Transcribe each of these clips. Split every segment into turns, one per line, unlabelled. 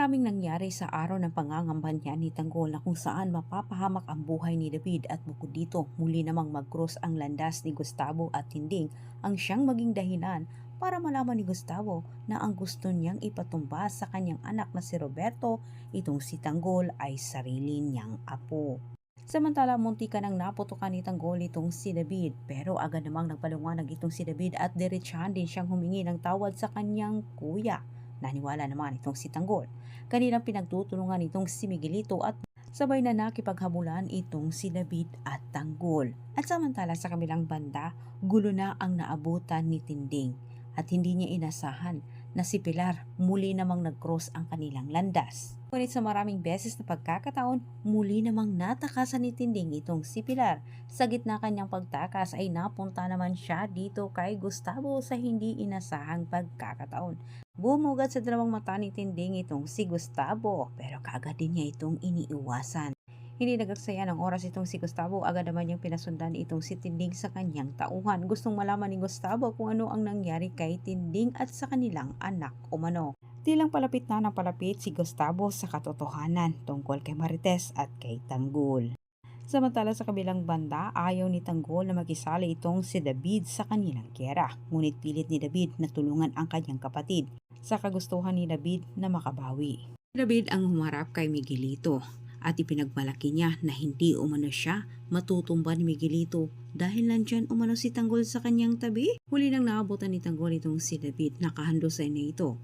Maraming nangyari sa araw ng pangangamba niya ni Tanggol na kung saan mapapahamak ang buhay ni David at bukod dito muli namang mag-cross ang landas ni Gustavo at Tinding ang siyang maging dahilan para malaman ni Gustavo na ang gusto niyang ipatumba sa kanyang anak na si Roberto, itong si Tanggol ay sarili niyang apo. Samantala munti ka nang naputukan ni Tanggol itong si David pero agad namang nagpaliwanag itong si David at diretsahan din siyang humingi ng tawad sa kanyang kuya. Naniwala naman itong si Tanggol. Kanilang pinagtutulungan itong si Miguelito at sabay na nakipaghabulan itong si David at Tanggol. At samantala sa kabilang banda, gulo na ang naabutan ni Tinding at hindi niya inasahan na si Pilar muli namang nag-cross ang kanilang landas. Ngunit sa maraming beses na pagkakataon, muli namang natakasan ni Tinding itong si Pilar. Sa gitna kanyang pagtakas ay napunta naman siya dito kay Gustavo sa hindi inasahang pagkakataon. Bumugad sa dalawang mata ni Tinding itong si Gustavo pero kaagad din niya itong iniiwasan. Hindi nagagsaya ng oras itong si Gustavo, agad naman niyang pinasundan itong si Tinding sa kanyang tauhan. Gustong malaman ni Gustavo kung ano ang nangyari kay Tinding at sa kanilang anak umano. Tilang palapit na ng palapit si Gustavo sa katotohanan tungkol kay Marites at kay Tanggol. Samantala sa kabilang banda, ayaw ni Tanggol na makisali itong si David sa kanilang giyera. Ngunit pilit ni David na tulungan ang kanyang kapatid sa kagustuhan ni David na makabawi. David ang humarap kay Miguelito at ipinagmalaki niya na hindi umano siya matutumba ni Miguelito dahil nandyan umano si Tanggol sa kanyang tabi. Huli nang naabutan ni Tanggol itong si David, nakahandusay na ito.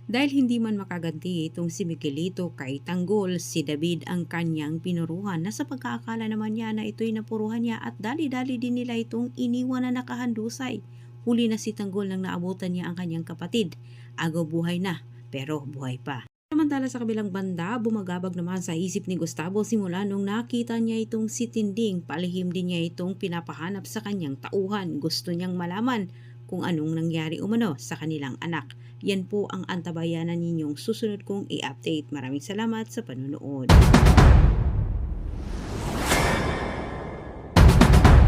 Dahil hindi man makaganti itong si Miguelito kay Tanggol, si David ang kanyang pinuruhan na sa pagkaakala naman niya na ito'y napuruhan niya at dali-dali din nila itong iniwan na nakahandusay. Huli na si Tanggol nang naabutan niya ang kanyang kapatid. Agaw buhay na, pero buhay pa. Samantala sa kabilang banda, bumagabag naman sa isip ni Gustavo simula nung nakita niya itong si Tinding. Palihim din niya itong pinapahanap sa kanyang tauhan. Gusto niyang malaman kung anong nangyari umano sa kanilang anak. Yan po ang antabayanan ninyong susunod kong i-update. Maraming salamat sa panunood.